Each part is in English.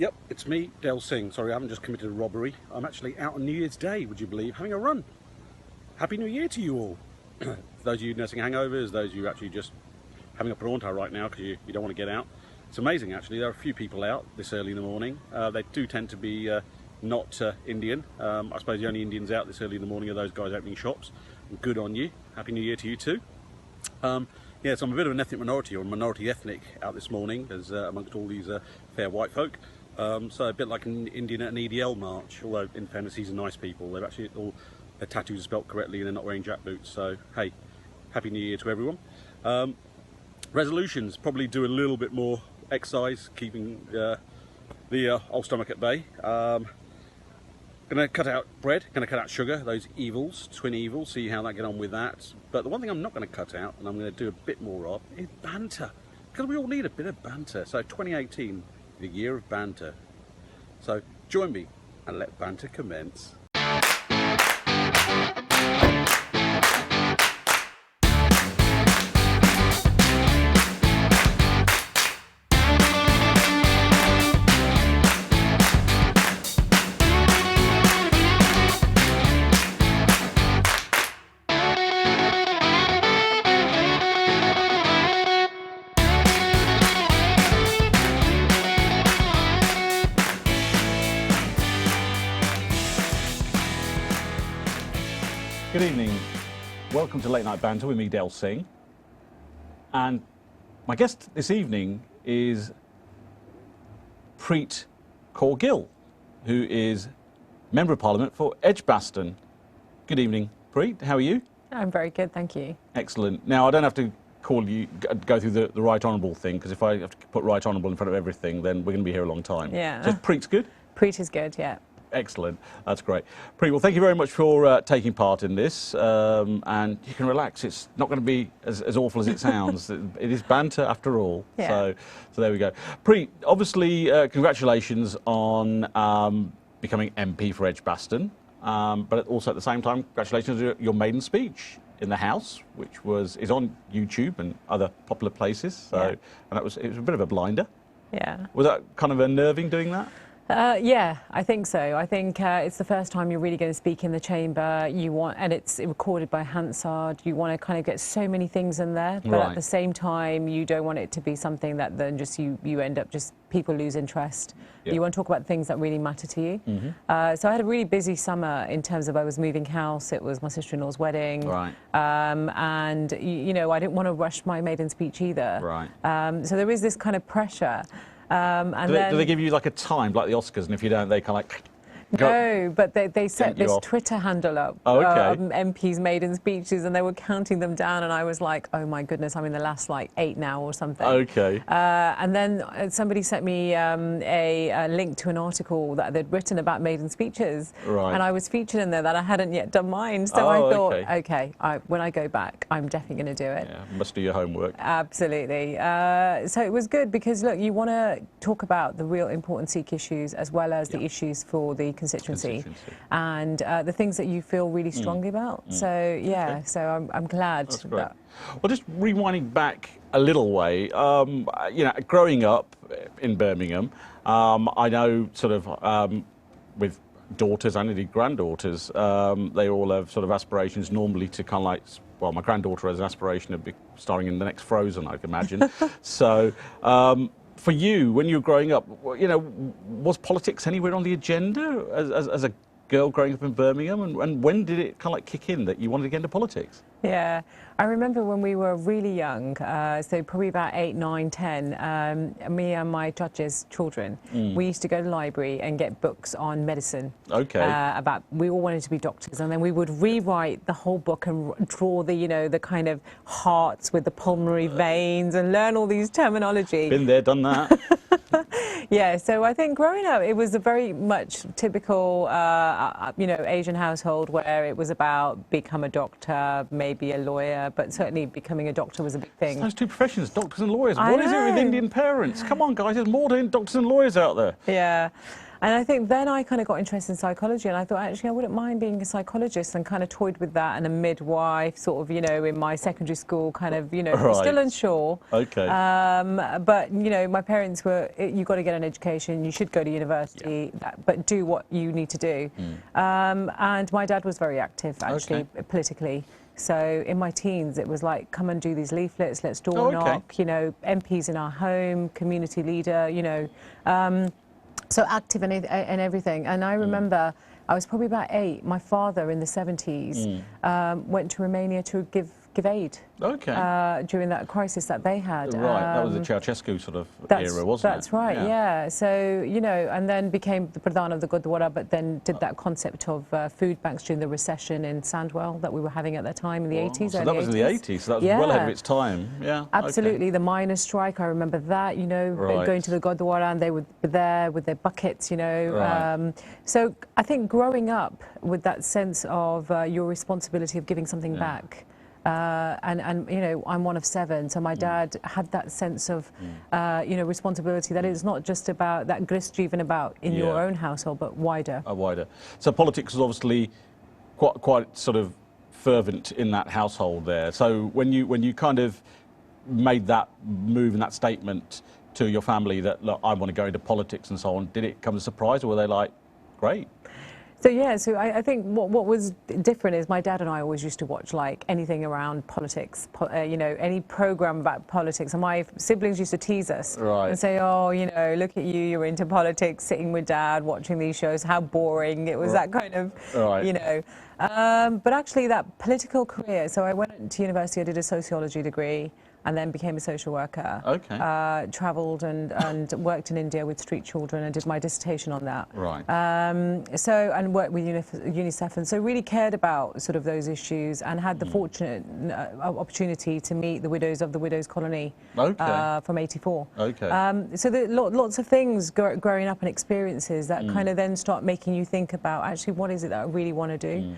Yep, it's me, Del Singh. Sorry, I haven't just committed a robbery. I'm actually out on New Year's Day, would you believe, having a run. Happy New Year to you all. For those of you nursing hangovers, those of you actually just having a pronto right now because you don't want to get out. It's amazing, actually. There are a few people out this early in the morning. They do tend to be not Indian. I suppose the only Indians out this early in the morning are those guys opening shops. And good on you. Happy New Year to you too. Yeah, so I'm a bit of an ethnic minority, or minority ethnic, out this morning as amongst all these fair white folk. So a bit like an Indian at an EDL march, although in fairness these are nice people. They've actually all their tattoos are spelt correctly and they're not wearing jack boots. So hey, Happy New Year to everyone. Resolutions, probably do a little bit more exercise, keeping the old stomach at bay. Gonna cut out bread, gonna cut out sugar, those evils, twin evils, see how that get on with that. But the one thing I'm not gonna cut out, and I'm gonna do a bit more of, is banter. Because we all need a bit of banter. So 2018, the year of banter. So join me and let banter commence. Good evening. Welcome to Late Night Banter with me, Del Singh. And my guest this evening is Preet Kaur Gill, who is Member of Parliament for Edgebaston. Good evening, Preet. How are you? I'm very good, thank you. Excellent. Now, I don't have to call you, go through the Right Honourable thing, because if I have to put Right Honourable in front of everything, then we're going to be here a long time. Yeah. So Preet's good? Preet is good, yeah. Excellent. That's great. Preet, well, thank you very much for taking part in this. And you can relax. It's not going to be as awful as it sounds. It is banter after all. Yeah. So there we go. Preet, obviously, congratulations on becoming MP for Edgebaston. But also at the same time, congratulations on your maiden speech in the House, which is on YouTube and other popular places. So, Yeah. and it was a bit of a blinder. Yeah. Was that kind of unnerving doing that? Yeah, I think so. I think it's the first time you're really going to speak in the chamber. And it's recorded by Hansard. You want to kind of get so many things in there, but Right. at the same time, you don't want it to be something that then just you end up just people lose interest. Yeah. You want to talk about things that really matter to you. Mm-hmm. So I had a really busy summer in terms of I was moving house. It was my sister-in-law's wedding, Right. and you know I didn't want to rush my maiden speech either. Right. So there is this kind of pressure. And Do they give you like a time, like the Oscars, and if you don't, they kind of like go? No, but they set you this off. Twitter handle up, Oh, okay. MPs maiden speeches, and they were counting them down, and I was like, oh my goodness, I'm in the last like 8 now or something. Okay. And then somebody sent me a link to an article that they'd written about maiden speeches, Right. and I was featured in there that I hadn't yet done mine, so I Oh, thought, okay. when I go back, I'm definitely going to do it. Yeah, must do your homework. Absolutely. So it was good because, look, you want to talk about the real important Sikh issues as well as the issues for the constituency. And the things that you feel really strongly about. So, yeah, Okay. so I'm glad. That's great. Well, just rewinding back a little way, you know, growing up in Birmingham, I know sort of with daughters and indeed granddaughters, they all have sort of aspirations normally to kind of like, well, my granddaughter has an aspiration of starring in the next Frozen, I can imagine. So, for you, when you were growing up, you know, was politics anywhere on the agenda as a girl growing up in Birmingham? And when did it kind of like kick in that you wanted to get into politics? Yeah, I remember when we were really young, so probably about 8, 9, 10, me and my judge's children, we used to go to the library and get books on medicine. Okay. We all wanted to be doctors, and then we would rewrite the whole book and draw the, you know, the kind of hearts with the pulmonary veins and learn all these terminology. Been there, done that. Yeah, so I think growing up, it was a very much typical, you know, Asian household where it was about become a doctor, maybe a lawyer, but certainly becoming a doctor was a big thing. Those two professions, doctors and lawyers. I What is it with know. Indian parents? Come on, guys, there's more than doctors and lawyers out there. Yeah. And I think then I kind of got interested in psychology, and I thought, actually, I wouldn't mind being a psychologist, and kind of toyed with that, and a midwife, sort of, you know, in my secondary school, kind of, you know, Right. still unsure. Okay. But, you know, my parents were, you've got to get an education, you should go to university, but do what you need to do. And my dad was very active, actually, politically. So in my teens, it was like, come and do these leaflets, let's door knock, you know, MPs in our home, community leader, you know. So active in everything. And I remember I was probably about 8. My father in the 70s went to Romania to give aid during that crisis that they had. Right, that was the Ceausescu sort of era, wasn't it? That's right, yeah. So, you know, and then became the Pradhan of the Gurdwara, but then did that concept of food banks during the recession in Sandwell that we were having at that time in the 80s. So that was in the 80s, so that was well ahead of its time, yeah. Absolutely, the miners' strike, I remember that, you know, going to the Gurdwara, and they were there with their buckets, you know. So I think growing up with that sense of your responsibility of giving something back, and you know, I'm one of 7, so my dad had that sense of you know, responsibility, that it's not just about that grist even about in your own household, but wider. Wider. So politics was obviously quite sort of fervent in that household there. So when you kind of made that move and that statement to your family that, look, I want to go into politics and so on, did it come as a surprise, or were they like, great? So yeah, so I think what was different is my dad and I always used to watch like anything around politics, you know, any program about politics. And my siblings used to tease us and say, oh, you know, look at you, you're into politics, sitting with dad, watching these shows, how boring. It was that kind of, you know. But actually that political career, so I went to university, I did a sociology degree, and then became a social worker. Travelled and worked in India with street children and did my dissertation on that. And worked with UNICEF, and so really cared about sort of those issues, and had the fortunate opportunity to meet the widows of the Widows Colony from '84. So there are lots of things growing up and experiences that kind of then start making you think about, actually, what is it that I really want to do?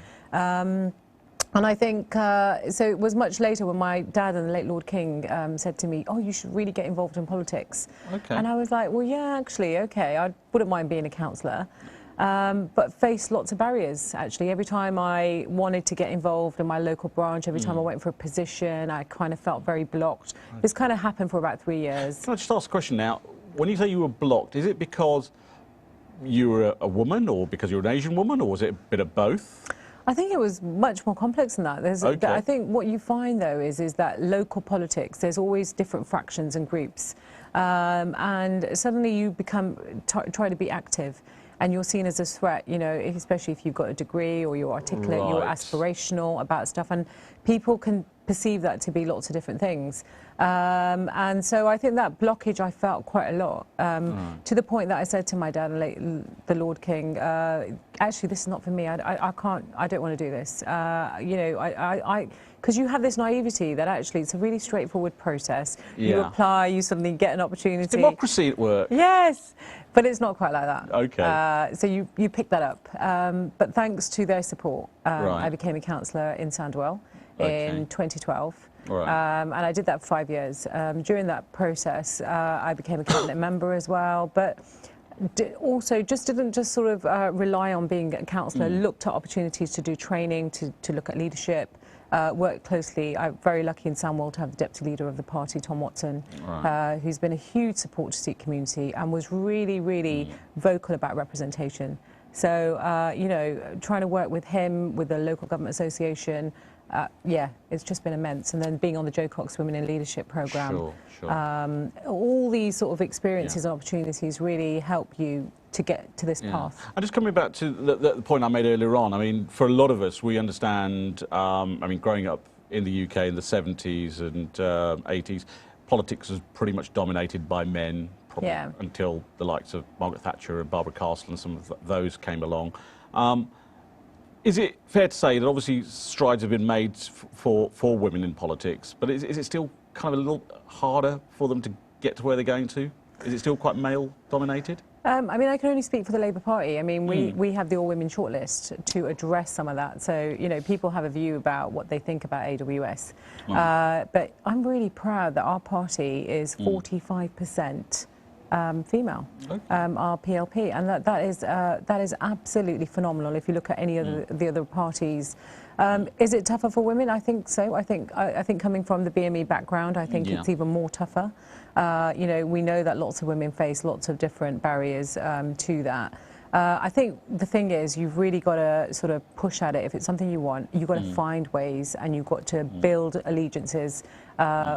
And I think, so it was much later when my dad and the late Lord King said to me, oh, you should really get involved in politics. And I was like, well, yeah, actually, okay, I wouldn't mind being a councillor. But faced lots of barriers, actually. Every time I wanted to get involved in my local branch, every time I went for a position, I kind of felt very blocked. This kind of happened for about 3 years. Can I just ask a question now? When you say you were blocked, is it because you were a woman, or because you're an Asian woman, or was it a bit of both? I think it was much more complex than that. I think what you find, though, is that local politics, there's always different fractions and groups. And suddenly you try to be active, and you're seen as a threat, you know, especially if you've got a degree or you're articulate, you're aspirational about stuff, and people can perceive that to be lots of different things. And so I think that blockage I felt quite a lot, to the point that I said to my dad and the Lord King, actually, this is not for me. I don't want to do this. You know, because you have this naivety that actually it's a really straightforward process. You apply, you suddenly get an opportunity. It's democracy at work. Yes, but it's not quite like that. So you pick that up. But thanks to their support, I became a councillor in Sandwell in 2012. And I did that for 5 years. During that process, I became a cabinet member as well, but also didn't just sort of rely on being a councillor, looked at opportunities to do training, to look at leadership, worked closely. I'm very lucky in Sandwell to have the deputy leader of the party, Tom Watson, who's been a huge support to Sikh community and was really, really vocal about representation. So, you know, trying to work with him, with the local government association, yeah, it's just been immense. And then being on the Jo Cox Women in Leadership programme, all these sort of experiences and opportunities really help you to get to this path. And just coming back to the point I made earlier on, I mean, for a lot of us, we understand, I mean, growing up in the UK in the 70s and 80s, politics was pretty much dominated by men, probably until the likes of Margaret Thatcher and Barbara Castle and some of those came along. Is it fair to say that obviously strides have been made for women in politics, but is it still kind of a little harder for them to get to where they're going to? Is it still quite male-dominated? I mean, I can only speak for the Labour Party. I mean, we have the all-women shortlist to address some of that. So, you know, people have a view about what they think about AWS. But I'm really proud that our party is 45% female, our PLP, and that is absolutely phenomenal. If you look at any of the other parties, is it tougher for women? I think so. I think coming from the BME background, I think it's even more tougher. You know, we know that lots of women face lots of different barriers to that. I think the thing is, you've really got to sort of push at it. If it's something you want, you've got to find ways, and you've got to build allegiances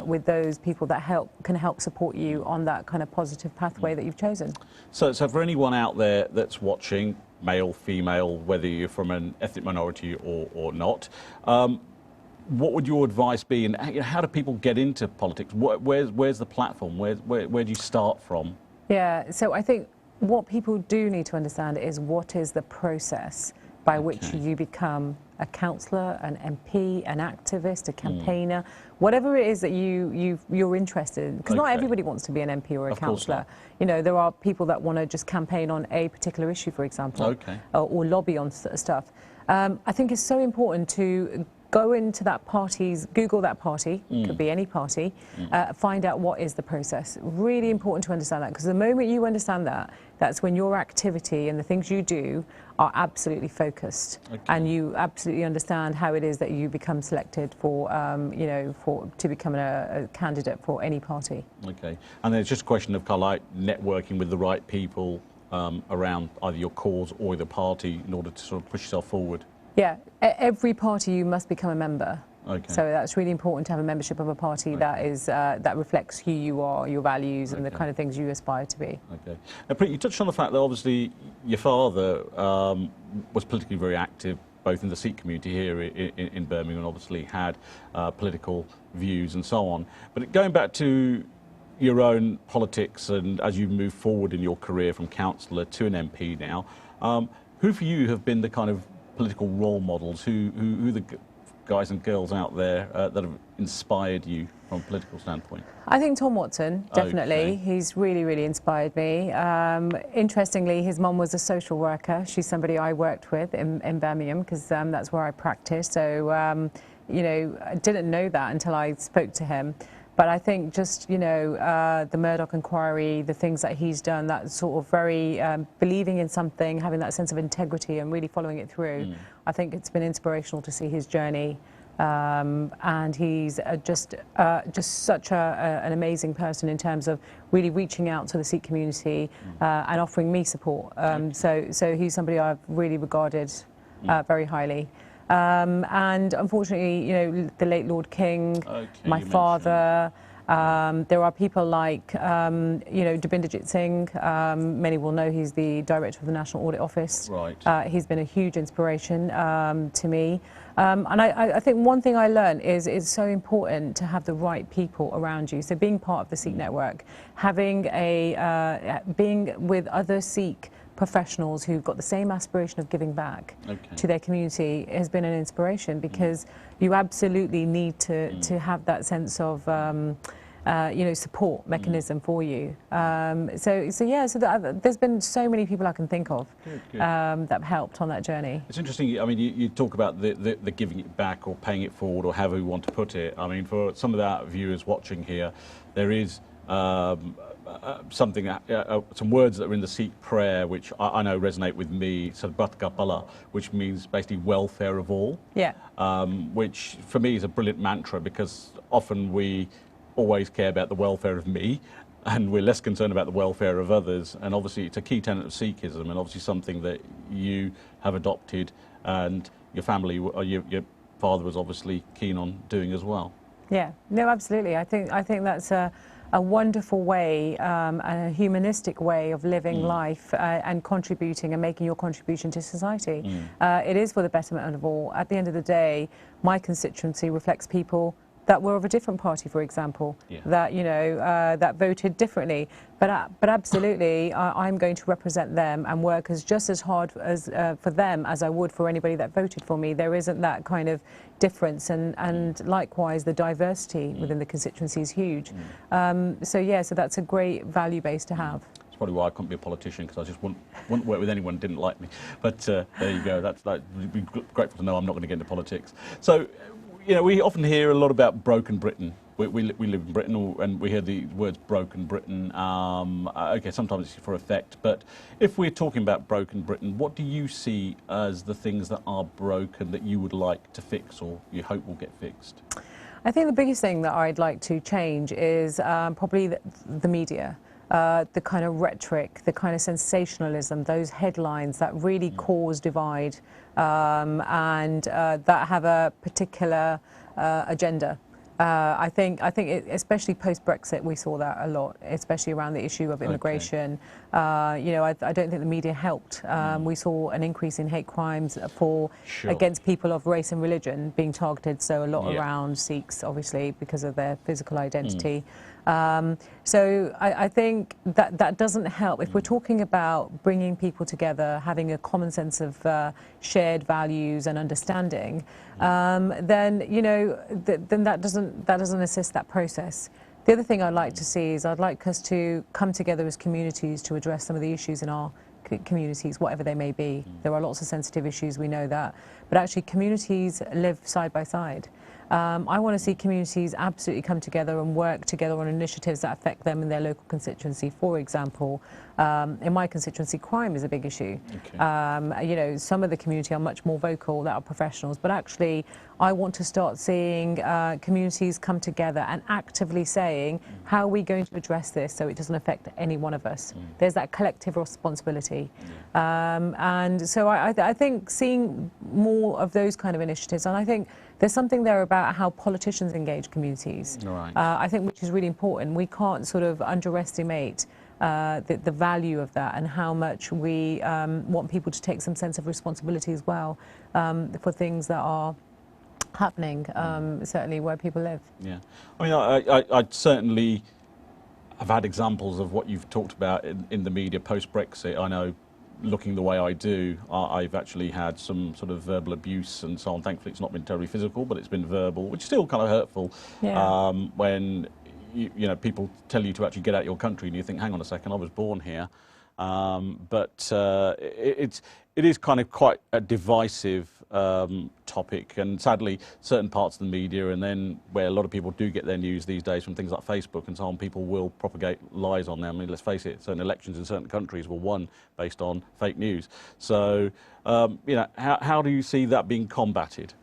with those people that can help support you on that kind of positive pathway that you've chosen. So for anyone out there that's watching, male, female, whether you're from an ethnic minority or not, what would your advice be, and how do people get into politics? Where's the platform? Where do you start from? Yeah, so I think what people do need to understand is what is the process by which you become a councillor, an MP, an activist, a campaigner, whatever it is that you're interested in. Because not everybody wants to be an MP or a councillor. You know, there are people that want to just campaign on a particular issue, for example, or lobby on stuff. I think it's so important to go into that party's, Google that party, could be any party, find out what is the process. Really important to understand that, because the moment you understand that, that's when your activity and the things you do are absolutely focused, and you absolutely understand how it is that you become selected for, you know, to become a candidate for any party. Okay, and then it's just a question of kind of like networking with the right people around either your cause or the party in order to sort of push yourself forward. Yeah, every party you must become a member. So that's really important to have a membership of a party that is that reflects who you are, your values, and the kind of things you aspire to be. Now, Preet, you touched on the fact that obviously your father was politically very active, both in the Sikh community here in Birmingham, and obviously had political views and so on. But going back to your own politics, and as you move forward in your career from councillor to an MP now, who for you have been the kind of political role models? Who the guys and girls out there that have inspired you from a political standpoint? I think Tom Watson, definitely. He's really inspired me. Interestingly, his mum was a social worker. She's somebody I worked with in Birmingham, because that's where I practiced. So, you know, I didn't know that until I spoke to him. But I think just, you know, the Murdoch inquiry, the things that he's done, that sort of very believing in something, having that sense of integrity and really following it through. I think it's been inspirational to see his journey. And he's just such an amazing person in terms of really reaching out to the Sikh community and offering me support. So he's somebody I've really regarded very highly. And unfortunately, you know, the late Lord King, my father, there are people like, you know, Dabinderjit Singh. Many will know he's the director of the National Audit Office. He's been a huge inspiration to me. And I think one thing I learned is it's so important to have the right people around you. So being part of the Sikh network, having being with other Sikh professionals who've got the same aspiration of giving back to their community has been an inspiration, because you absolutely need to have that sense of you know, support mechanism for you. There's been so many people I can think of that have helped on that journey. It's interesting. I mean, you talk about the giving it back or paying it forward, or however you want to put it. I mean, for some of our viewers watching here, there is something, some words that are in the Sikh prayer, which I know resonate with me, Sarbat Ka Pala, which means basically welfare of all. Which for me is a brilliant mantra, because often we always care about the welfare of me, and we're less concerned about the welfare of others. And obviously it's a key tenet of Sikhism, and obviously something that you have adopted, and your family, your father was obviously keen on doing as well. Yeah, no, absolutely. I think that's a wonderful way, a humanistic way of living life and contributing and making your contribution to society. It is for the betterment of all. At the end of the day, my constituency reflects people that were of a different party, for example, that, you know, that voted differently. But absolutely, I'm going to represent them and work just as hard as for them as I would for anybody that voted for me. There isn't that kind of difference, and likewise, the diversity within the constituency is huge. So that's a great value base to have. It's probably why I couldn't be a politician, because I just wouldn't work with anyone who didn't like me. But there you go. That's like, you'd be grateful to know I'm not going to get into politics. So, you know, we often hear a lot about broken Britain we live in Britain, and we hear the words broken Britain. Okay, sometimes it's for effect, but if we're talking about broken Britain, what do you see as the things that are broken that you would like to fix or you hope will get fixed? I think the biggest thing that I'd like to change is probably the media. The kind of rhetoric, the kind of sensationalism, those headlines that really cause divide and that have a particular agenda. I think especially post-Brexit, we saw that a lot, especially around the issue of immigration. Okay. You know, I don't think the media helped. We saw an increase in hate crimes against people of race and religion being targeted, so a lot around Sikhs, obviously, because of their physical identity. So I think that doesn't help. If we're talking about bringing people together, having a common sense of shared values and understanding, then, you know, then that doesn't assist that process. The other thing I'd like to see is I'd like us to come together as communities to address some of the issues in our communities, whatever they may be. There are lots of sensitive issues, we know that, but actually communities live side by side. I want to see communities absolutely come together and work together on initiatives that affect them in their local constituency. For example, in my constituency, crime is a big issue. Okay. You know, some of the community are much more vocal, that are professionals, but actually I want to start seeing communities come together and actively saying, how are we going to address this so it doesn't affect any one of us? There's that collective responsibility. And so I think seeing more of those kind of initiatives, and I think there's something there about how politicians engage communities, I think, which is really important. We can't sort of underestimate the value of that and how much we want people to take some sense of responsibility as well for things that are happening, certainly where people live. Yeah, I mean, I certainly have had examples of what you've talked about in the media post-Brexit. I know, looking the way I do, I've actually had some sort of verbal abuse and so on. Thankfully, it's not been terribly physical, but it's been verbal, which is still kind of hurtful. Yeah. When you know, people tell you to actually get out of your country, and you think, hang on a second, I was born here. But it is kind of quite a divisive topic, and sadly certain parts of the media, and then where a lot of people do get their news these days from things like Facebook and so on, people will propagate lies on them. I mean, let's face it, certain elections in certain countries were won based on fake news. So you know, how do you see that being combated?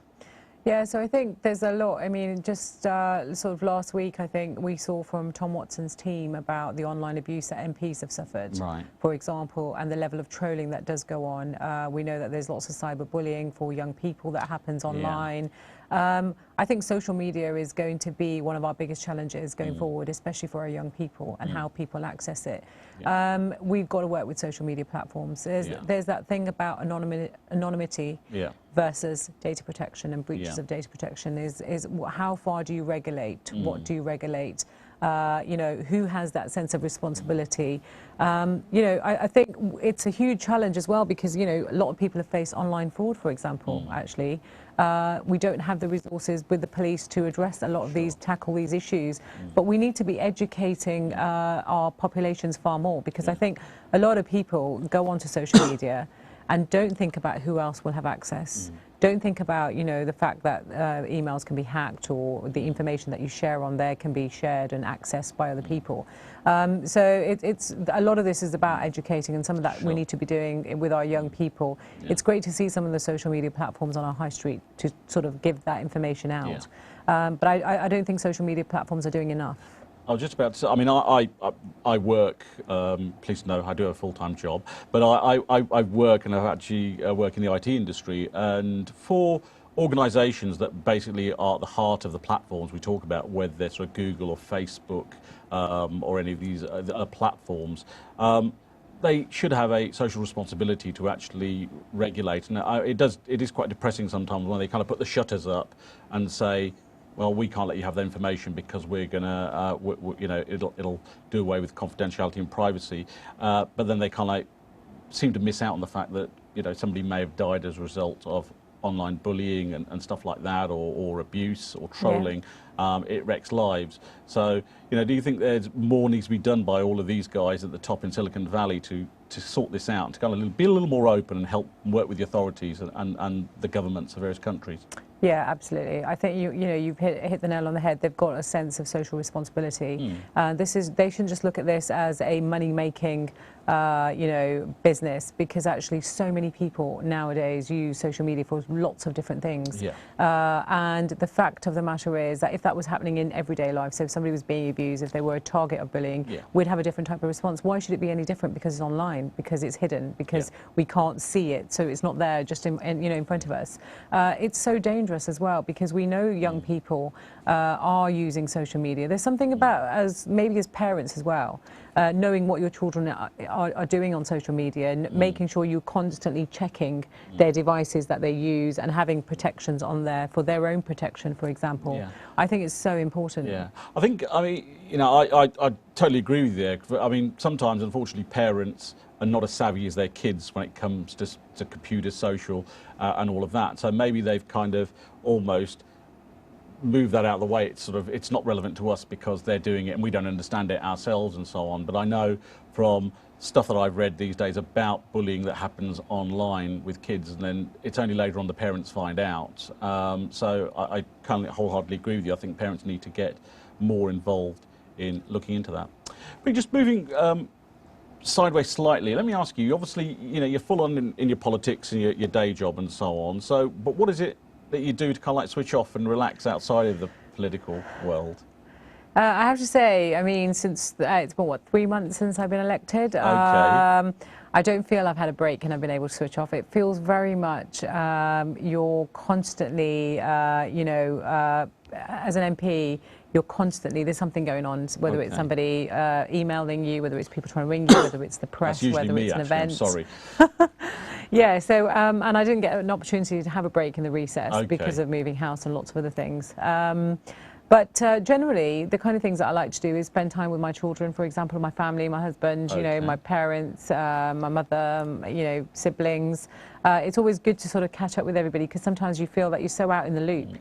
Yeah, so I think there's a lot. I mean, just sort of last week, I think we saw from Tom Watson's team about the online abuse that MPs have suffered, for example, and the level of trolling that does go on. We know that there's lots of cyberbullying for young people that happens online. I think social media is going to be one of our biggest challenges going forward, especially for our young people and how people access it. We've got to work with social media platforms. There's that thing about anonymity versus data protection and breaches of data protection. Is how far do you regulate? What do you regulate? You know, who has that sense of responsibility? You know, I think it's a huge challenge as well, because, you know, a lot of people have faced online fraud, for example, actually. We don't have the resources with the police to address a lot of these, tackle these issues, but we need to be educating our populations far more, because I think a lot of people go onto social media and don't think about who else will have access. Don't think about, you know, the fact that emails can be hacked, or the information that you share on there can be shared and accessed by other people. So it's a lot of this is about educating, and some of that we need to be doing with our young people. It's great to see some of the social media platforms on our high street to sort of give that information out. But I don't think social media platforms are doing enough. I was just about to say, I mean, I work, please know I do a full-time job, but I work, and I actually work in the IT industry, and for organisations that basically are at the heart of the platforms we talk about, whether they're sort of Google or Facebook or any of these other platforms, they should have a social responsibility to actually regulate. And it is quite depressing sometimes when they kind of put the shutters up and say, well, we can't let you have that information because we're going to, you know, it'll do away with confidentiality and privacy. But then they kind of like seem to miss out on the fact that, you know, somebody may have died as a result of online bullying and stuff like that, or abuse or trolling. It wrecks lives. So, you know, do you think there's more needs to be done by all of these guys at the top in Silicon Valley to sort this out, and to kind of be a little more open and help work with the authorities and the governments of various countries? Yeah, absolutely. I think you've hit the nail on the head. They've got a sense of social responsibility. They shouldn't just look at this as a money-making business, because actually so many people nowadays use social media for lots of different things. Yeah. And the fact of the matter is that if that was happening in everyday life, so if somebody was being abused, if they were a target of bullying, we'd have a different type of response. Why should it be any different? Because it's online, because it's hidden, because we can't see it, so it's not there just in front of us. It's so dangerous as well, because we know young people are using social media. There's something about maybe as parents as well, knowing what your children are doing on social media, and making sure you're constantly checking their devices that they use and having protections on there for their own protection, for example. Yeah. I think it's so important. Yeah, I totally agree with you there. I mean, sometimes, unfortunately, parents are not as savvy as their kids when it comes to computer, social, and all of that. So maybe they've kind of almost move that out of the way. It's not relevant to us because they're doing it and we don't understand it ourselves and so on. But I know from stuff that I've read these days about bullying that happens online with kids, and then it's only later on the parents find out. So I kind of wholeheartedly agree with you. I think parents need to get more involved in looking into that. But just moving sideways slightly, let me ask you, obviously, you're full on in your politics and your day job and so on. So, but what is it that you do to kind of like switch off and relax outside of the political world? I have to say, I mean, since it's been, what, 3 months since I've been elected. Okay. I don't feel I've had a break and I've been able to switch off. It feels very much you're constantly, as an MP, you're constantly, there's something going on, whether it's somebody emailing you, whether it's people trying to ring you, whether it's the press, whether it's an event. I'm sorry. Yeah, so, and I didn't get an opportunity to have a break in the recess because of moving house and lots of other things. But generally, the kind of things that I like to do is spend time with my children, for example, my family, my husband, my parents, my mother, siblings. It's always good to sort of catch up with everybody, because sometimes you feel that you're so out in the loop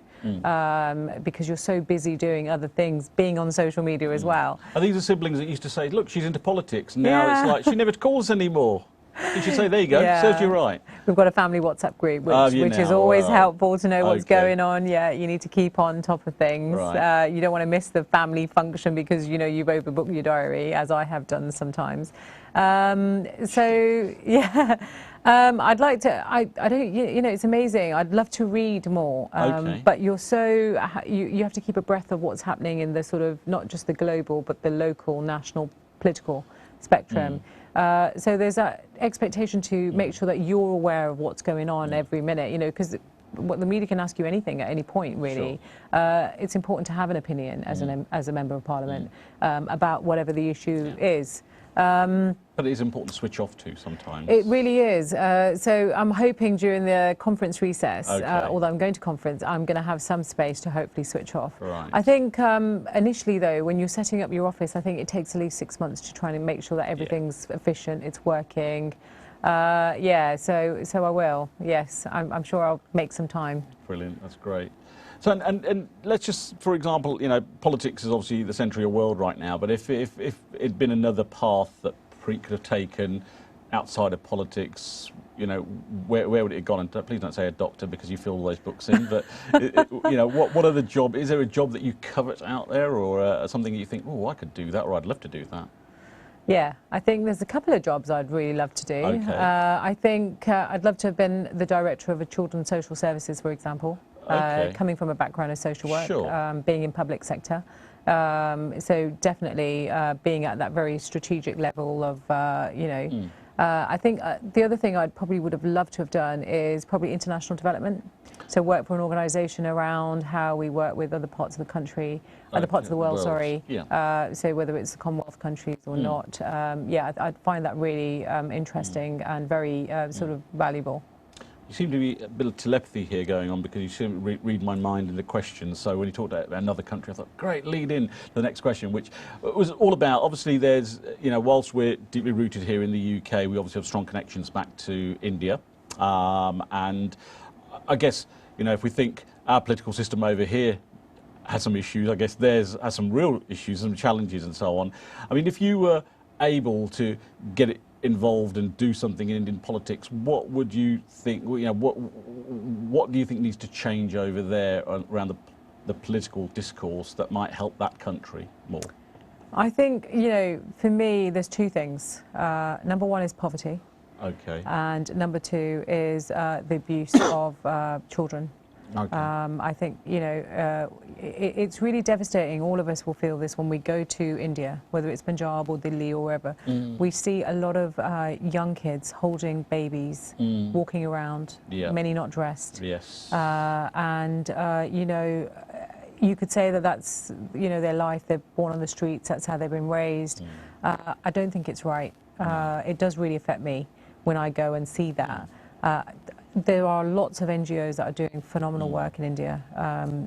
because you're so busy doing other things, being on social media as well. Are these the siblings that used to say, look, she's into politics, and now it's like, she never calls anymore? Did you say, there you go, serves you right? We've got a family WhatsApp group, which is always helpful to know what's going on. Yeah, you need to keep on top of things. Right. You don't want to miss the family function because, you've overbooked your diary, as I have done sometimes. So, yeah, I'd like to, I don't, it's amazing. I'd love to read more, but you're so, you have to keep abreast of what's happening in the sort of, not just the global, but the local, national, political spectrum. So there's that expectation to make sure that you're aware of what's going on every minute, because the media can ask you anything at any point, really. Sure. It's important to have an opinion as a member of Parliament about whatever the issue is. But it is important to switch off to sometimes. It really is. So I'm hoping during the conference recess, although I'm going to conference, I'm going to have some space to hopefully switch off. Right. I think initially, though, when you're setting up your office, I think it takes at least 6 months to try and make sure that everything's efficient, it's working. So I will. Yes, I'm sure I'll make some time. Brilliant. That's great. So, and let's just, for example, politics is obviously the centre of your world right now, but if it'd been another path that Preet could have taken outside of politics, where would it have gone? And please don't say a doctor, because you fill all those books in, but, what other job, is there a job that you covet out there, or something that you think, oh, I could do that, or I'd love to do that? Yeah, I think there's a couple of jobs I'd really love to do. I think I'd love to have been the director of a children's social services, for example. Coming from a background of social work, being in public sector. So definitely being at that very strategic level of, I think the other thing I probably would have loved to have done is probably international development. So work for an organisation around how we work with other parts of the country, other parts of the world, sorry. Yeah. So whether it's the Commonwealth countries or not, I'd find that really interesting and very sort of valuable. You seem to be a bit of telepathy here going on, because you seem to read my mind in the questions. So when you talked about another country, I thought, great, lead in the next question, which was all about, obviously there's, whilst we're deeply rooted here in the UK, we obviously have strong connections back to India. And I guess, if we think our political system over here has some issues, I guess theirs has some real issues, some challenges and so on. I mean, if you were able to get it involved and do something in Indian politics, what would you think? You know, what do you think needs to change over there around the political discourse that might help that country more? I think, you know, for me, there's two things. Number one is poverty. Okay. And number two is the abuse of children. Okay. I think, you know, it's really devastating. All of us will feel this when we go to India, whether it's Punjab or Delhi or wherever. We see a lot of young kids holding babies, walking around, many not dressed. Yes. You know, you could say that that's, you know, their life. They're born on the streets. That's how they've been raised. I don't think it's right. It does really affect me when I go and see that. There are lots of NGOs that are doing phenomenal work in India,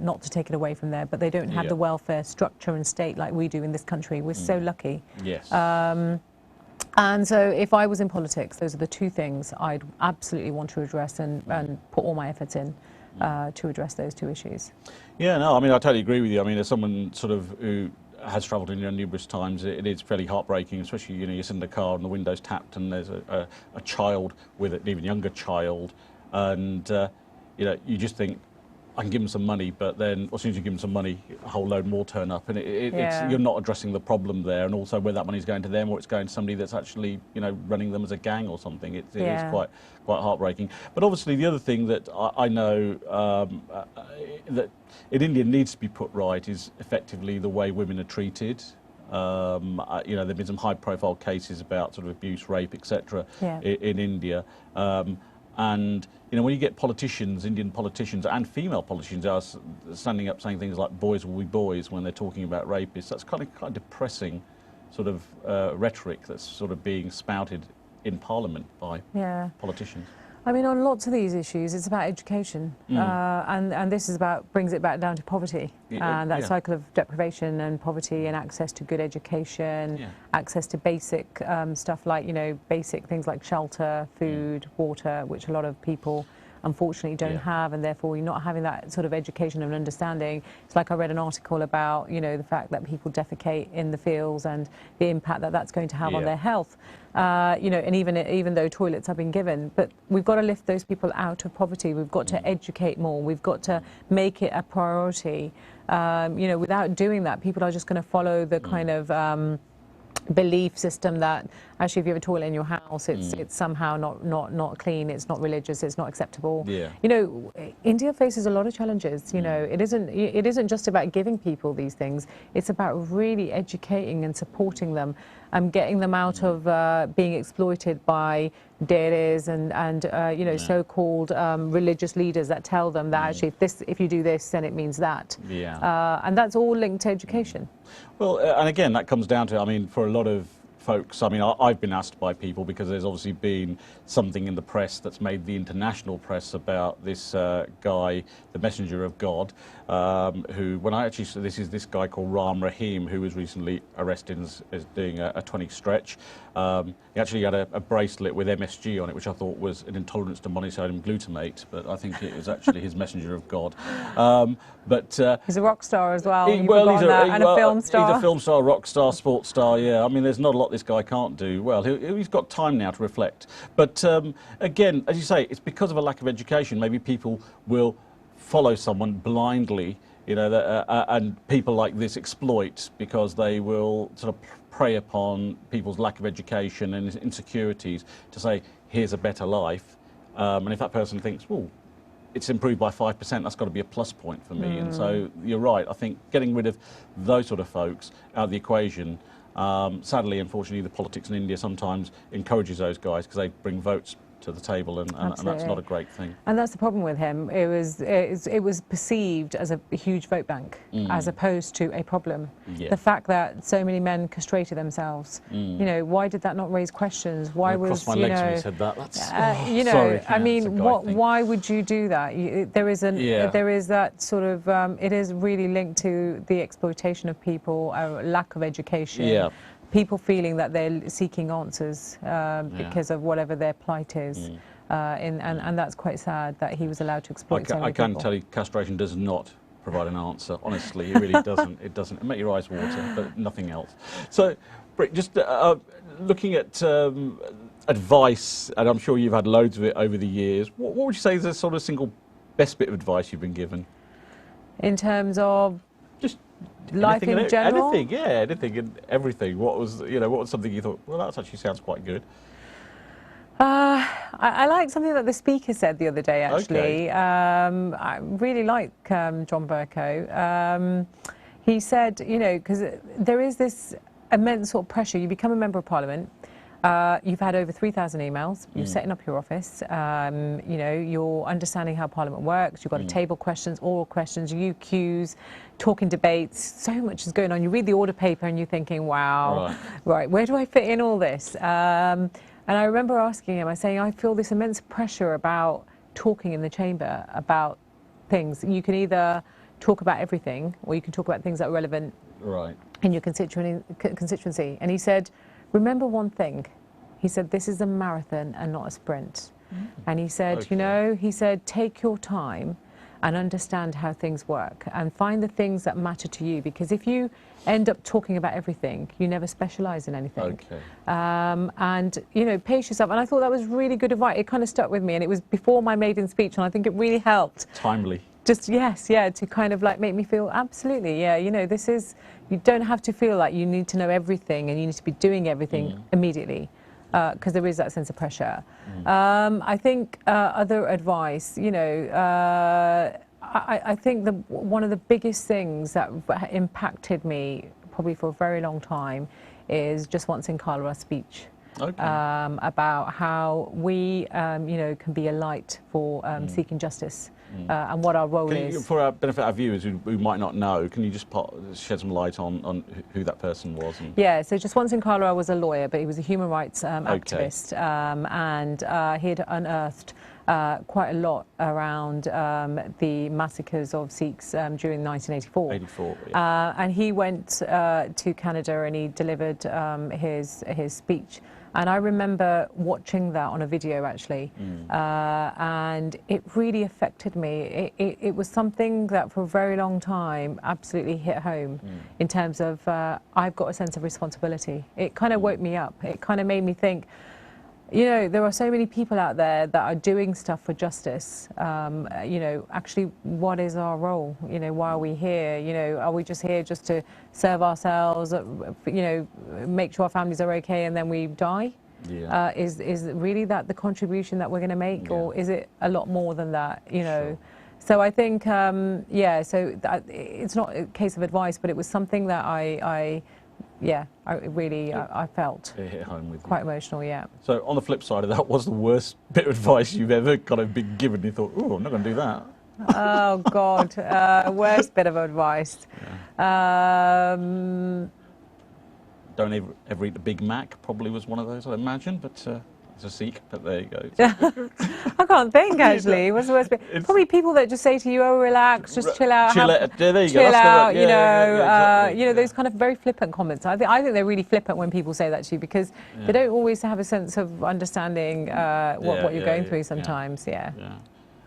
not to take it away from there, but they don't have the welfare structure and state like we do in this country. We're so lucky. Yes. And so if I was in politics, those are the two things I'd absolutely want to address and put all my efforts in to address those two issues. Yeah, no, I mean, I totally agree with you. I mean, as someone sort of who has travelled in India numerous times, it is fairly heartbreaking, especially, you know, you're sitting in the car and the window's tapped and there's a child with an even younger child, and you know, you just think, I can give them some money, but then as soon as you give them some money, a whole load more turn up, and it's, you're not addressing the problem there, and also whether that money's going to them or it's going to somebody that's actually, you know, running them as a gang or something. It is quite heartbreaking. But obviously, the other thing that I know that in India needs to be put right is effectively the way women are treated. You know, there've been some high-profile cases about sort of abuse, rape, etc. In India. And, you know, when you get politicians, Indian politicians and female politicians are standing up saying things like boys will be boys when they're talking about rapists, that's kind of depressing sort of rhetoric that's sort of being spouted in Parliament by politicians. I mean, on lots of these issues, it's about education, and this is brings it back down to poverty, and that cycle of deprivation and poverty and access to good education, access to basic stuff like, you know, basic things like shelter, food, water, which a lot of people unfortunately don't have, and therefore you're not having that sort of education and understanding. It's like I read an article about, you know, the fact that people defecate in the fields and the impact that that's going to have on their health. You know, and even though toilets have been given, but we've got to lift those people out of poverty. We've got to educate more. We've got to make it a priority. You know, without doing that, people are just going to follow the kind of belief system that actually if you have a toilet in your house, it's somehow not clean, it's not religious, it's not acceptable. You know, India faces a lot of challenges. You know, it isn't just about giving people these things, it's about really educating and supporting them and getting them out of being exploited by dairies and you know, so-called religious leaders that tell them that actually if you do this, then it means that. And that's all linked to education. Well, and again, that comes down to, I mean, for a lot of folks, I mean, I've been asked by people because there's obviously been something in the press that's made the international press about this guy, the messenger of God, who, when I actually, this is this guy called Rahim, who was recently arrested as doing a 20 stretch. He actually had a bracelet with MSG on it, which I thought was an intolerance to monosodium glutamate, but I think it was actually his messenger of God. He's a rock star as well. And a film star. He's a film star, rock star, sports star. Yeah, I mean, there's not a lot this guy can't do. Well, he's got time now to reflect. But again, as you say, it's because of a lack of education. Maybe people will follow someone blindly, you know, and people like this exploit because they will sort of prey upon people's lack of education and insecurities to say, here's a better life. And if that person thinks, well, it's improved by 5%, that's got to be a plus point for me. And so you're right, I think getting rid of those sort of folks out of the equation, sadly, unfortunately, the politics in India sometimes encourages those guys because they bring votes to the table, and that's not a great thing. And that's the problem with him. It was perceived as a huge vote bank, as opposed to a problem. The fact that so many men castrated themselves, you know, why did that not raise questions? Why was, my you legs know, when he said that. That's, you know, sorry, I mean, why would you do that? There is that sort of, it is really linked to the exploitation of people, a lack of education. People feeling that they're seeking answers because of whatever their plight is. And that's quite sad that he was allowed to exploit so many people. I can tell you, castration does not provide an answer. Honestly, it really doesn't. It doesn't. It makes your eyes water, but nothing else. So, Britt, just looking at advice, and I'm sure you've had loads of it over the years, what would you say is the sort of single best bit of advice you've been given? In terms of Just life anything in general? Anything, yeah, anything and everything. What was something you thought, well, that actually sounds quite good? I like something that the speaker said the other day, actually. Okay. I really like John Bercow. He said, you know, because there is this immense sort of pressure. You become a member of Parliament. You've had over 3,000 emails. You're setting up your office. You know, you're understanding how Parliament works. You've got to table questions, oral questions, UQs, talking debates. So much is going on. You read the order paper and you're thinking, wow, right, where do I fit in all this? And I remember asking him, I saying, I feel this immense pressure about talking in the chamber about things. You can either talk about everything, or you can talk about things that are relevant in your constituency. And he said, remember one thing. He said, this is a marathon and not a sprint. And he said, you know, he said, take your time and understand how things work and find the things that matter to you, because if you end up talking about everything, you never specialise in anything. And, you know, pace yourself. And I thought that was really good advice. It kind of stuck with me, and it was before my maiden speech, and I think it really helped. Timely. Just, yes, yeah, to kind of like make me feel, absolutely, yeah, you know, this is, you don't have to feel like you need to know everything and you need to be doing everything immediately, because there is that sense of pressure. I think other advice, you know, I think one of the biggest things that impacted me probably for a very long time is just once in Carla's speech. About how we, you know, can be a light for seeking justice. And what our role is. For our benefit of our viewers who might not know, can you just shed some light on who that person was? Yeah, so just once in Carla was a lawyer, but he was a human rights activist, and he had unearthed quite a lot around the massacres of Sikhs during 1984. And he went to Canada and he delivered his speech. And I remember watching that on a video, actually, and it really affected me. It was something that for a very long time absolutely hit home in terms of I've got a sense of responsibility. It kind of woke me up. It kind of made me think, you know, there are so many people out there that are doing stuff for justice. You know, actually, what is our role? You know, why are we here? You know, are we just here just to serve ourselves? You know, make sure our families are okay and then we die? Is really that the contribution that we're going to make, or is it a lot more than that? You know. So I think, yeah. So it's not a case of advice, but it was something that I felt it hit home with quite you. Emotional, yeah. So on the flip side of that, what's the worst bit of advice you've ever kind of been given? You thought, oh, I'm not going to do that. Oh God, worst bit of advice. Don't ever eat the Big Mac. Probably was one of those, I imagine, but. It's a Sikh, but there you go. I can't think, actually. What's the worst bit? Probably people that just say to you, "Oh, relax, just chill out." There you go. Chill out, you know. Exactly. You know, those kind of very flippant comments. I think they're really flippant when people say that to you, because they don't always have a sense of understanding what you're going through sometimes. Yeah.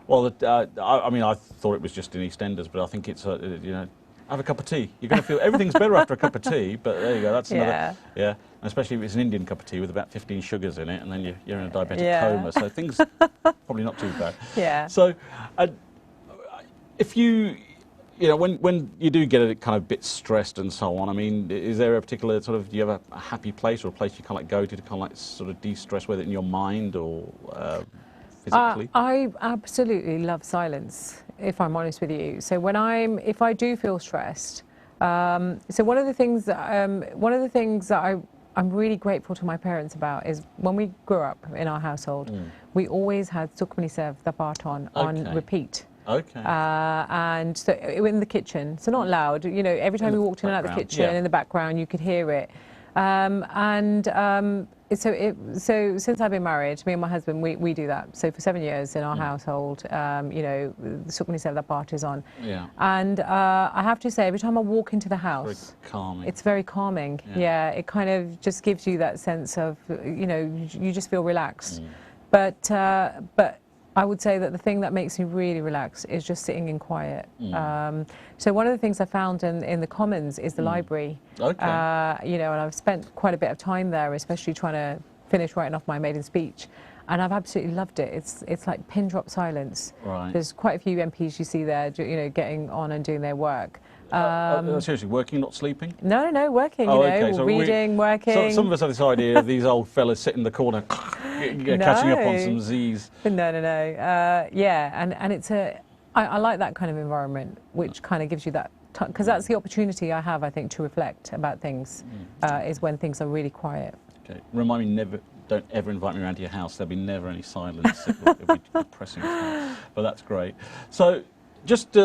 Well, I mean, I thought it was just in EastEnders, but I think it's you know. Have a cup of tea. You're going to feel everything's better after a cup of tea, but there you go. That's another. Yeah. Especially if it's an Indian cup of tea with about 15 sugars in it, and then you're in a diabetic coma. So things probably not too bad. Yeah. So, if you know, when you do get a kind of bit stressed and so on, I mean, is there a particular sort of, do you have a happy place or a place you kind of like go to kind of like sort of de-stress, whether in your mind or physically? I absolutely love silence, if I'm honest with you. So if I do feel stressed, so one of the things that I'm really grateful to my parents about is when we grew up in our household, we always had Sukhmani Sev the Parton on repeat. And so in the kitchen, so not loud, you know, every time we walked in and out the kitchen, in the background, you could hear it. So since I've been married, me and my husband, we do that. So for 7 years in our household, you know, the Sukhmani Sev, that part is on. And I have to say, every time I walk into the house, it's very calming. Yeah, it kind of just gives you that sense of, you know, you just feel relaxed. But I would say that the thing that makes me really relax is just sitting in quiet. So one of the things I found in the Commons is the library. You know, and I've spent quite a bit of time there, especially trying to finished writing off my maiden speech, and I've absolutely loved it. It's like pin drop silence. Right. There's quite a few MPs you see there, getting on and doing their work. Seriously, working, not sleeping? No, working. So reading, working. Some of us have this idea of these old fellas sitting in the corner, catching up on some Z's. No. Yeah, and it's I like that kind of environment, which kind of gives you that, because that's the opportunity I have, I think, to reflect about things, is when things are really quiet. Okay. Remind me, don't ever invite me around to your house. There'll be never any silence. It'll be depressing. But that's great. So, just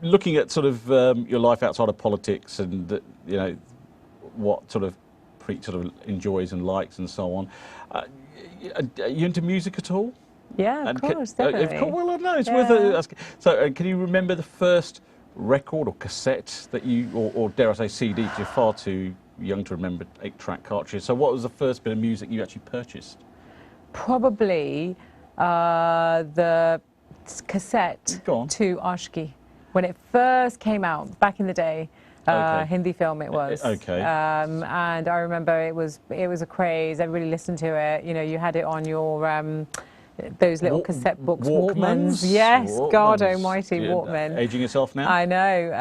looking at sort of your life outside of politics, and what sort of Preet sort of enjoys and likes and so on. Are you into music at all? Yeah, of course, definitely. Well, I know it's worth asking. So, can you remember the first record or cassette that you, or dare I say CD, because you're far too young to remember 8-track cartridges. So what was the first bit of music you actually purchased? Probably the cassette to Ashki. When it first came out, back in the day, Hindi film it was. Okay. And I remember it was a craze. Everybody listened to it. You had it on your those little cassette books, Walkmans. Yes, Walkmans. God almighty, Walkman. Aging yourself now? I know.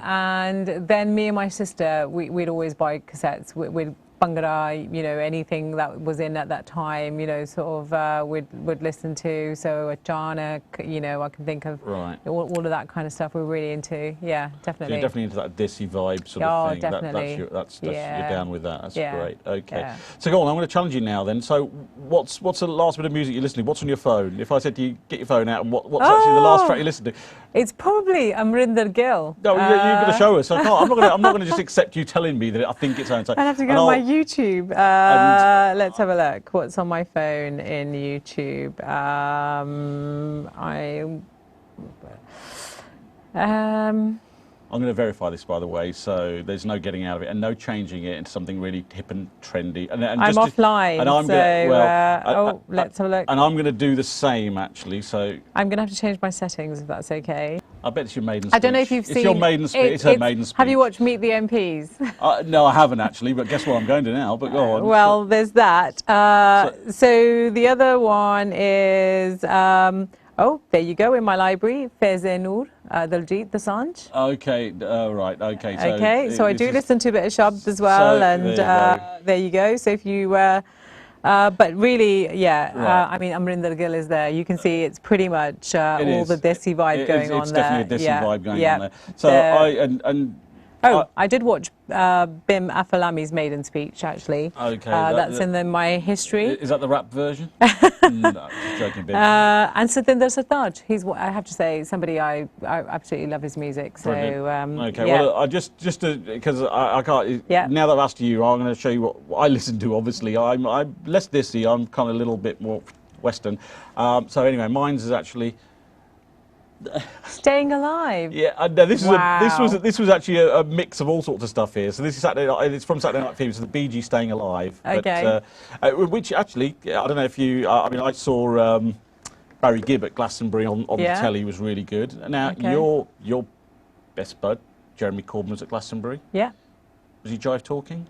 And then me and my sister, we'd always buy cassettes. We'd Bhangra, anything that was in at that time, sort of would listen to. So Achanak, I can think of all of that kind of stuff we're really into. Yeah, definitely. So you're definitely into that Desi vibe sort of thing. Definitely. You're down with that. That's great. Okay. Yeah. So go on, I'm going to challenge you now then. So what's the last bit of music you're listening to? What's on your phone? If I said to you, get your phone out, and what's actually the last track you listen to? It's probably Amrinder Gill. No, you've got to show us. I'm not going to just accept you telling me that I think it's so-and-so. I have to go on my YouTube. Let's have a look. What's on my phone in YouTube? I'm going to verify this, by the way, so there's no getting out of it and no changing it into something really hip and trendy. And I'm offline, let's have a look. And I'm going to do the same, actually. So I'm going to have to change my settings, if that's okay. I bet it's your maiden speech. I don't know if you've seen... It's your maiden speech. It's her maiden speech. Have you watched Meet the MPs? No, I haven't, actually, but guess what I'm going to now, but go on. Well, there's that. So the other one is... oh, there you go, in my library, Faiz Noor, Daljit Dosanjh. Okay, right, okay. So I do listen to a bit of Shabd as well, and there you go. So if you... but really, I mean, Amrinder Gill is there. You can see it's pretty much all the Desi vibe going on there. It's definitely a Desi vibe going on there. So I did watch Bim Afalami's maiden speech, actually. Okay. That's in my history. Is that the rap version? No, just joking, Bim. And Satinder Sartaaj. He's, I have to say, somebody I absolutely love his music. So, okay, well, I just because I can't. Now that I've asked you, I'm going to show you what I listen to. Obviously, I'm less Desi. I'm kind of a little bit more Western. So anyway, mine's is actually. Staying Alive. Yeah, no, this was actually a mix of all sorts of stuff here. So this is Saturday Night. It's from Saturday Night Fever. So the Bee Gees Staying Alive. Okay. But, which actually, I don't know if you. I mean, I saw Barry Gibb at Glastonbury on the telly. Was really good. Now your best bud, Jeremy Corbyn, was at Glastonbury. Yeah. Was he jive talking?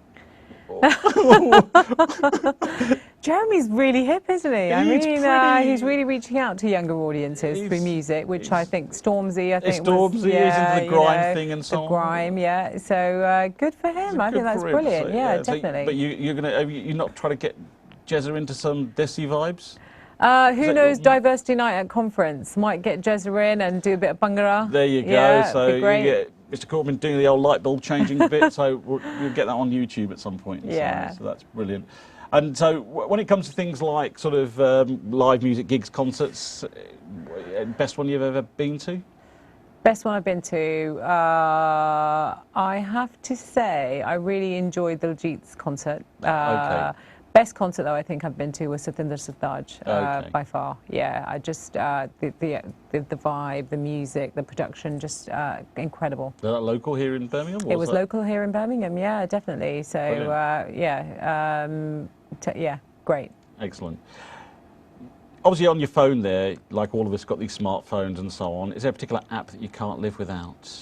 Jeremy's really hip, isn't he? He's really reaching out to younger audiences through music, which I think Stormzy. Stormzy is into the grime thing and so on. The grime, yeah. So good for him. I think that's brilliant. So, definitely. But you're not trying to get Jezza into some Desi vibes? Who knows? Diversity night at conference might get Jezza in and do a bit of Bhangra. There you go. Yeah, so you get Mr. Corbyn doing the old light bulb changing bit. So we'll get that on YouTube at some point. Yeah. So that's brilliant. And so when it comes to things like sort of live music, gigs, concerts, best one you've ever been to? Best one I've been to, I have to say, I really enjoyed Diljit's concert. Best concert though I think I've been to was Satinder Sartaaj by far. Yeah, I just the vibe, the music, the production, just incredible. Was that local here in Birmingham? It was local here in Birmingham. Yeah, definitely. So great. Excellent. Obviously on your phone there, like all of us got these smartphones and so on, is there a particular app that you can't live without?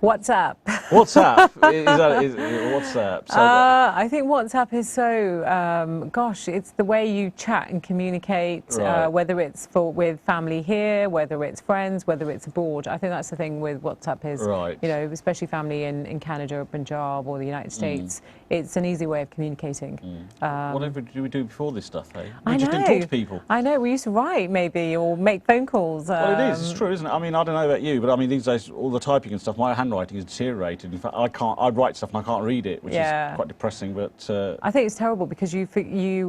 WhatsApp. WhatsApp? WhatsApp? So I think WhatsApp is so, gosh, it's the way you chat and communicate, Right. whether it's with family here, whether it's friends, whether it's abroad. I think that's the thing with WhatsApp is, Right. you know, especially family in Canada or Punjab or the United States, it's an easy way of communicating. whatever did we do before this stuff, eh? I We just know. didn't talk to people. I know. We used to write maybe or make phone calls. Well, it is. It's true, isn't it? I mean, I don't know about you, but I mean, these days, all the typing and stuff, my handwriting is deteriorated. In fact, I write stuff and I can't read it, which Yeah. is quite depressing. But I think it's terrible because you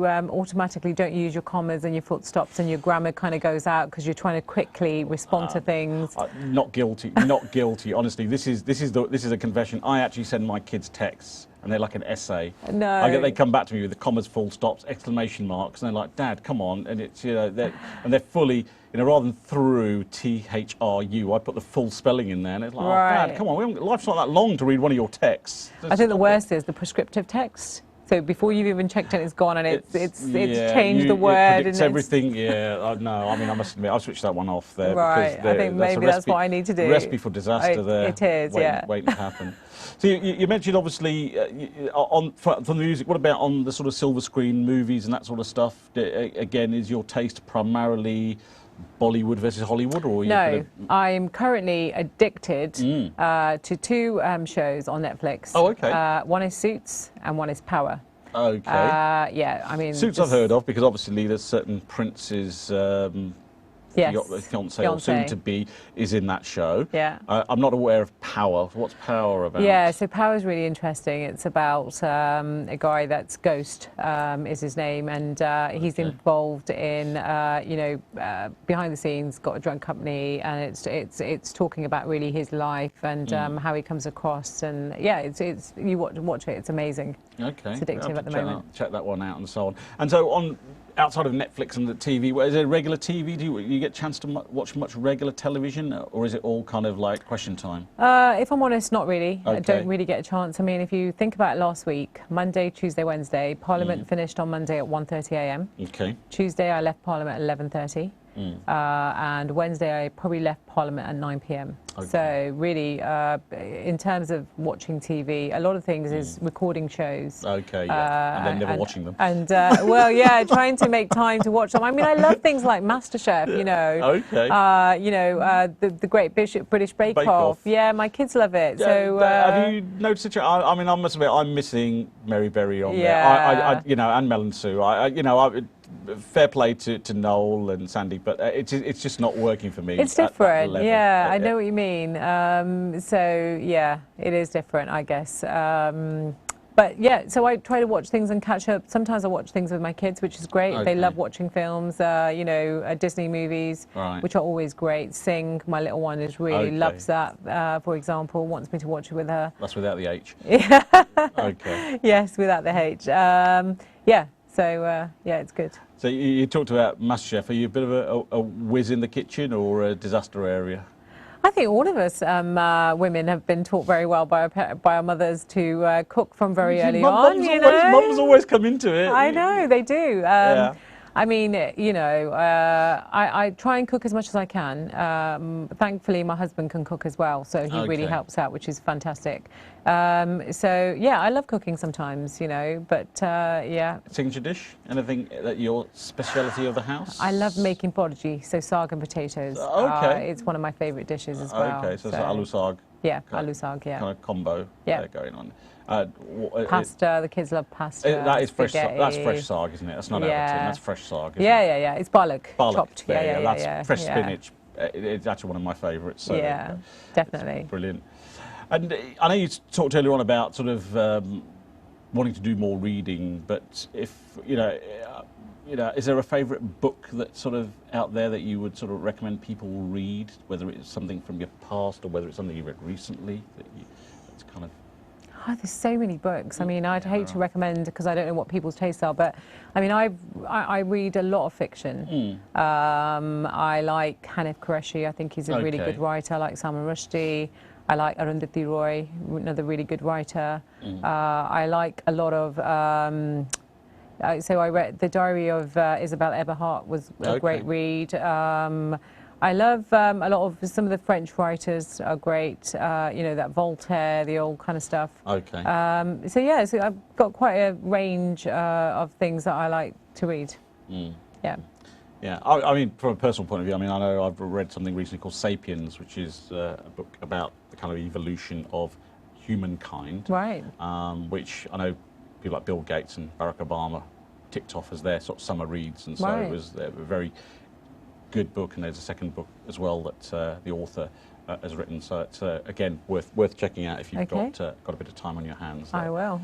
automatically don't use your commas and your full stops, and your grammar kind of goes out because you're trying to quickly respond to things. not guilty, not guilty. Honestly, this is a confession. I actually send my kids texts, and they're like an essay. No. They come back to me with the commas, full stops, exclamation marks, and they're like, "Dad, come on!" And it's they're fully, rather than through THRU, I put the full spelling in there, and it's like, Right. "Oh, Dad, come on, life's not that long to read one of your texts." I think the worst is the prescriptive text. So before you've even checked it, it's gone, and it's changed the word. It and predicts everything. Yeah, no. I mean, I must admit, I'll switch that one off there. Right, Because I think maybe that's what I need to do. Recipe for disaster there. It is, waiting to happen. So you mentioned obviously from the music. What about on the sort of silver screen movies and that sort of stuff? Again, is your taste primarily Bollywood versus Hollywood, or are you No, I'm currently addicted to two shows on Netflix. Oh, okay. One is Suits and one is Power. Okay. Yeah, I mean... Suits I've heard of, because obviously there's certain Prince's Yes, fiance or soon to be is in that show. Yeah. I'm not aware of Power. What's Power about? Yeah, so Power is really interesting. It's about a guy that's Ghost is his name, and he's involved in behind the scenes, got a drug company, and it's talking about really his life and how he comes across, and yeah, it's you watch it, it's amazing. Okay. It's addictive at the moment. Check that one out and so on. And so outside of Netflix and the TV, is there regular TV? Do you get a chance to watch much regular television, or is it all kind of like question time? If I'm honest, not really. I Okay. don't really get a chance. I mean, if you think about last week, Monday, Tuesday, Wednesday, Parliament finished on Monday at 1:30 a.m. Okay. Tuesday, I left Parliament at 11:30. And Wednesday, I probably left Parliament at 9 p.m. Okay. So really, in terms of watching TV, a lot of things is recording shows. Okay, yeah. And then never watching them. And, well, yeah, trying to make time to watch them. I mean, I love things like MasterChef, you know. Okay. The Great British Bake Off. Yeah, my kids love it. So have you noticed it? I mean, I must admit, I'm missing Mary Berry on Yeah. there. And Mel and Sue. Fair play to Noel and Sandy, but it's just not working for me. It's at that different, level. yeah, I know what you mean. So, yeah, it is different, I guess. But, yeah, so I try to watch things and catch up. Sometimes I watch things with my kids, which is great. Okay. They love watching films, Disney movies, Right. which are always great. Sing, my little one really loves that, for example, wants me to watch it with her. That's without the H. Yeah. Okay. Yes, without the H. Yeah, so, yeah, it's good. So you talked about MasterChef. Are you a bit of a whiz in the kitchen or a disaster area? I think all of us women have been taught very well by our mothers to cook from very early on. Mums always come into it. I know, they do. Yeah. I mean, I try and cook as much as I can. Thankfully, my husband can cook as well, so he really helps out, which is fantastic. So, yeah, I love cooking sometimes, but, yeah. Signature dish? Anything that your speciality of the house? I love making porridge, so saag and potatoes. Okay. It's one of my favourite dishes as well. Okay, so it's aloo saag. Yeah, aloo saag, yeah. Kind of combo there going on. Pasta, the kids love pasta. That is fresh. Spaghetti. That's fresh saag, isn't it? That's not Everton. That's fresh saag. Isn't it? Yeah. It's barlog, chopped. Yeah, that's yeah. fresh spinach. It's actually one of my favourites. So yeah, definitely. Brilliant. And I know you talked earlier on about sort of wanting to do more reading, but if is there a favourite book that's sort of out there that you would sort of recommend people read, whether it's something from your past or whether it's something you read recently that's kind of... Oh, there's so many books. I mean, I'd hate to recommend because I don't know what people's tastes are, but I mean, I read a lot of fiction. I like Hanif Qureshi. I think he's a really good writer. I like Salman Rushdie. I like Arundhati Roy, another really good writer. I like a lot of... so I read The Diary of Isabel Eberhardt was a great read. I love a lot of some of the French writers are great. You know, that Voltaire, the old kind of stuff. Okay. So yeah, so I've got quite a range of things that I like to read. Yeah. Yeah, I mean, from a personal point of view, I mean, I know I've read something recently called *Sapiens*, which is a book about the kind of evolution of humankind. Right. Which I know people like Bill Gates and Barack Obama ticked off as their sort of summer reads, and so Right. it was a very good book. And there's a second book as well that the author has written. So it's again worth checking out if you've Okay. got a bit of time on your hands. I will.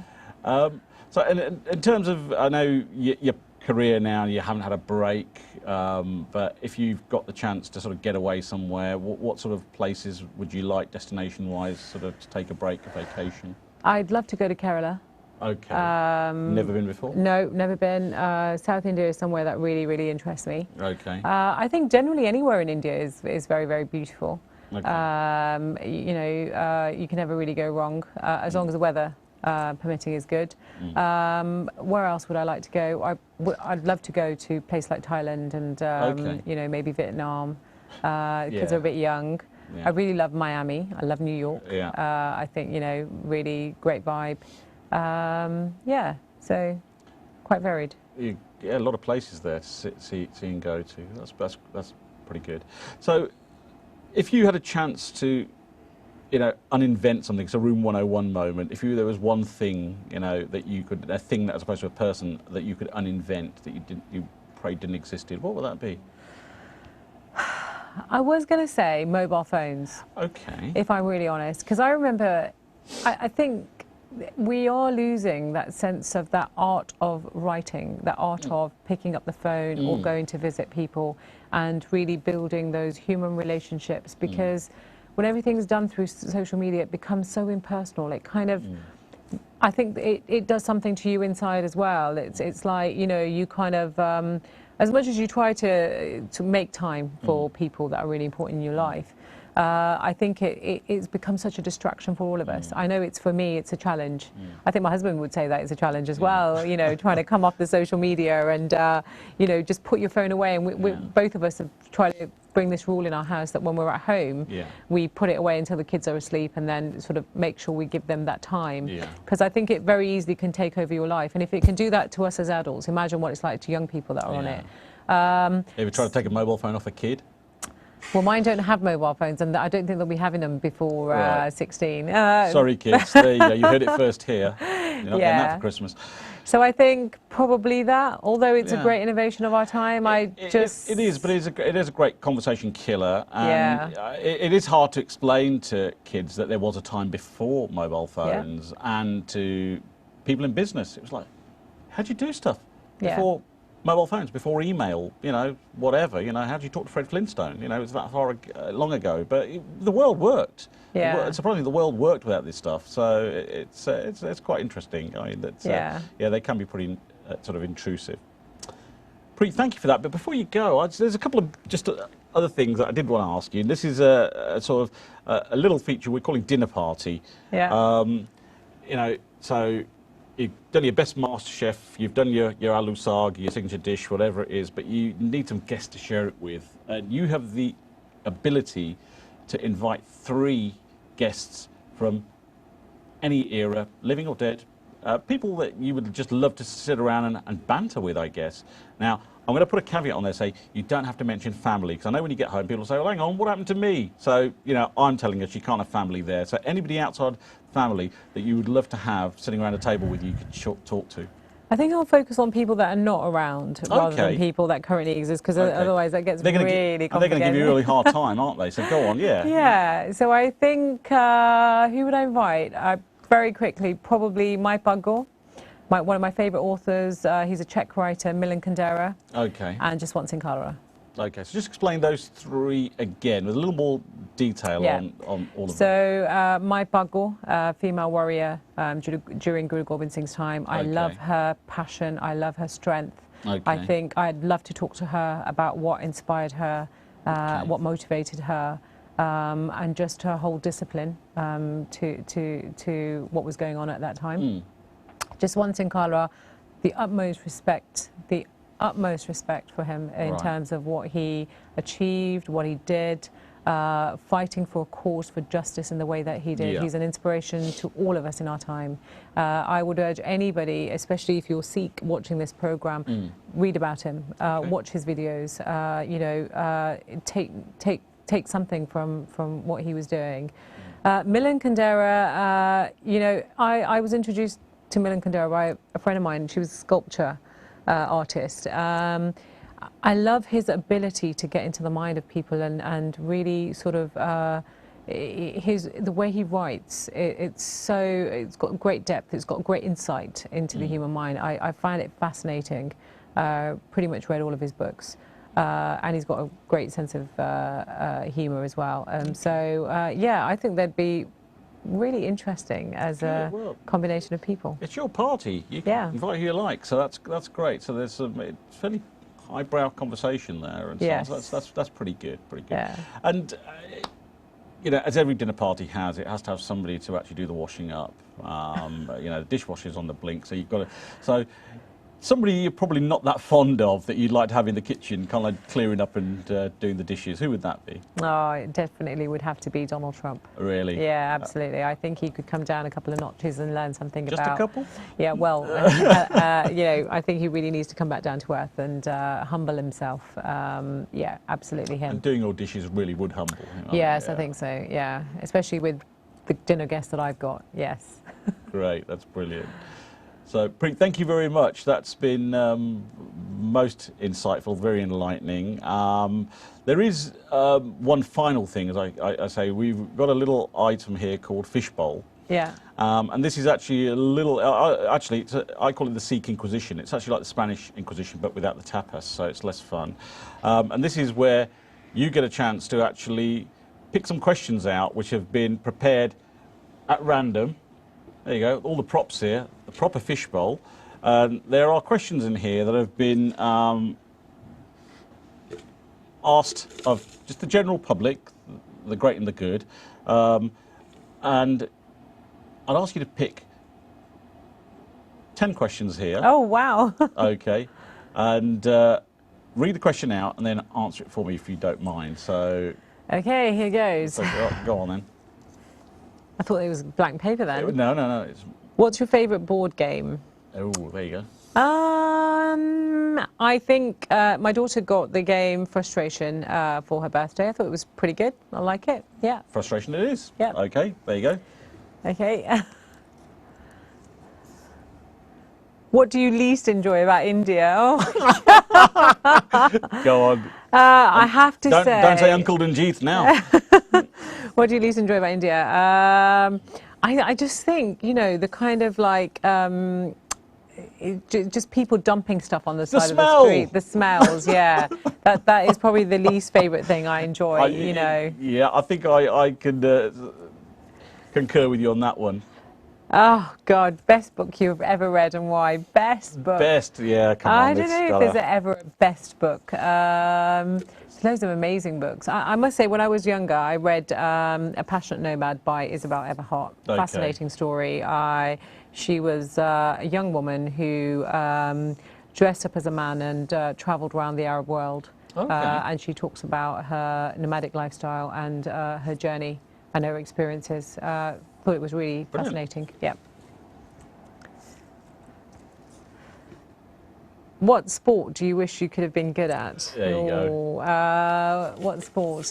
So in terms of, I know your career now, you haven't had a break, but if you've got the chance to sort of get away somewhere, what sort of places would you like, destination-wise, sort of to take a break, a vacation? I'd love to go to Kerala. Okay. Never been before? No, never been. South India is somewhere that really, really interests me. Okay. I think generally anywhere in India is very, very beautiful. Okay. You know, you can never really go wrong as long as the weather permitting is good. Where else would I like to go? I'd love to go to a place like Thailand and Okay. you know, maybe Vietnam. Kids Yeah. are a bit young. Yeah. I really love Miami. I love New York. Yeah. I think, you know, really great vibe. Yeah, so quite varied. Yeah, a lot of places there to see and go to. That's pretty good. So, if you had a chance to, you know, uninvent something, so Room 101 moment, if there was one thing, you know, that you could, a thing that as opposed to a person that you could uninvent that you prayed didn't exist, what would that be? I was going to say mobile phones. Okay. If I'm really honest, because I remember, I think we are losing that sense of that art of writing, that art of picking up the phone or going to visit people and really building those human relationships, because when everything's done through social media, it becomes so impersonal. It kind of, I think it does something to you inside as well. It's like, you know, you kind of, as much as you try to make time for people that are really important in your life, I think it's become such a distraction for all of us. I know it's, for me, it's a challenge. I think my husband would say that it's a challenge as well, you know, trying to come off the social media and, you know, just put your phone away. And we both of us have tried to bring this rule in our house that when we're at home, we put it away until the kids are asleep and then sort of make sure we give them that time. Because I think it very easily can take over your life. And if it can do that to us as adults, imagine what it's like to young people that are on it. Ever tried to take a mobile phone off a kid? Well, mine don't have mobile phones, and I don't think they'll be having them before 16. Sorry, kids. There you go. You heard it first here. You're not getting that for Christmas. So I think probably that, although it's a great innovation of our time, It is, but it is a great conversation killer. And it is hard to explain to kids that there was a time before mobile phones and to people in business. It was like, how'd you do stuff before mobile phones, before email, you know, whatever, you know, how do you talk to Fred Flintstone? You know, it was that far long ago, but the world worked. Surprisingly, the world worked without this stuff, so it's quite interesting. I mean, that's, they can be pretty sort of intrusive. Preet, thank you for that, but before you go, there's a couple of just other things that I did want to ask you. This is a sort of a little feature we're calling Dinner Party. You know, so you've done your best Master Chef, you've done your aloo saag, your signature dish, whatever it is, but you need some guests to share it with. And you have the ability to invite 3 guests from any era, living or dead, people that you would just love to sit around and banter with, I guess. Now, I'm going to put a caveat on there, say you don't have to mention family, because I know when you get home, people say, well, hang on, what happened to me? So, you know, I'm telling us you can't have family there. So anybody outside family that you would love to have sitting around a table with you could talk to. I think I'll focus on people that are not around rather than people that currently exist, because otherwise that gets really complicated. They're going to give you a really hard time, aren't they? So go on, Yeah, so I think, who would I invite? Very quickly, probably Mike Buggle. One of my favourite authors, he's a Czech writer, Milan Kundera. Okay. And Just Once in Colorado. Okay, so just explain those 3 again with a little more detail on all of them. So, Mike Buggle, female warrior during Guru Gobind Singh's time. I love her passion, I love her strength. I think I'd love to talk to her about what inspired her, what motivated her, and just her whole discipline to what was going on at that time. Just Once in Colorado, the utmost respect, the utmost respect for him in Right. terms of what he achieved, what he did, fighting for a cause for justice in the way that he did. Yeah. He's an inspiration to all of us in our time. I would urge anybody, especially if you're Sikh watching this program, read about him, watch his videos, you know, take something from what he was doing. Milan Kundera, you know, I was introduced to Milan Kundera by a friend of mine. She was a sculpture artist. I love his ability to get into the mind of people and really sort of the way he writes. It's got great depth. It's got great insight into the human mind. I find it fascinating. Pretty much read all of his books. And he's got a great sense of humour as well. Yeah, I think they'd be really interesting as a combination of people. It's your party. You can Yeah. invite who you like, so that's great. So there's some fairly highbrow conversation there, and Yes. so that's pretty good, Yeah. And you know, as every dinner party has, it has to have somebody to actually do the washing up. You know, the dishwasher's on the blink, so you've got to. So somebody you're probably not that fond of that you'd like to have in the kitchen, kind of like clearing up and doing the dishes. Who would that be? Oh, it definitely would have to be Donald Trump. Really? Yeah, absolutely. I think he could come down a couple of notches and learn something Just about... a couple? Yeah, well, you know, I think he really needs to come back down to earth and humble himself. Yeah, absolutely him. And doing your dishes really would humble. You know? Yes, Yeah. I think so, yeah. Especially with the dinner guests that I've got, yes. Great, that's brilliant. So, Preet, thank you very much. That's been most insightful, very enlightening. There is one final thing, as I say. We've got a little item here called Fishbowl. Yeah. And this is actually a little, actually, I call it the Sikh Inquisition. It's actually like the Spanish Inquisition, but without the tapas, so it's less fun. And this is where you get a chance to actually pick some questions out which have been prepared at random. There you go, all the props here, the proper fishbowl. There are questions in here that have been asked of just the general public, the great and the good. And I'd ask you to pick 10 questions here. Oh, wow. Okay. And read the question out and then answer it for me if you don't mind. So, Okay, here goes. go on then. I thought it was blank paper then. No. It's, What's your favourite board game? oh, there you go. I think my daughter got the game Frustration for her birthday. I thought it was pretty good. I like it. Yeah. Frustration it is. Yep. Okay, there you go. Okay. What do you least enjoy about India? Oh, Go on. I have to Don't say Uncle Danjeeth now. What do you least enjoy about India? I just think, you know, the kind of like just people dumping stuff on the side of the street. The smells, yeah. that is probably the least favourite thing I enjoy, you know. Yeah, I think I can concur with you on that one. Oh, God, best book you've ever read and why? Best book. Best, yeah, come on. I don't know if there's ever a best book. There's loads of amazing books. I must say, when I was younger, I read A Passionate Nomad by Isabel Everhart. Okay. Fascinating story. She was a young woman who dressed up as a man and travelled around the Arab world. Okay. And she talks about her nomadic lifestyle and her journey and her experiences. Thought it was really fascinating. Yeah. What sport do you wish you could have been good at? There you go. What sport?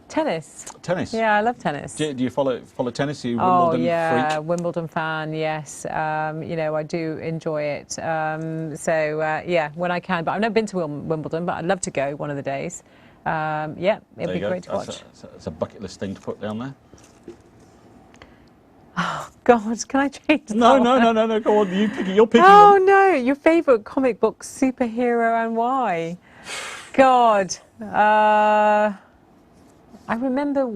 Tennis. Tennis. Yeah, I love tennis. Do you follow tennis? Are you Oh Wimbledon yeah, freak? Wimbledon fan. Yes, you know I do enjoy it. Yeah, when I can. But I've never been to Wimbledon, but I'd love to go one of the days. Yeah, it'd be great to watch. That's a bucket list thing to put down there. Oh God, can I change that? No. Go on, you're picking. Oh no, your favourite comic book superhero and why? God, I remember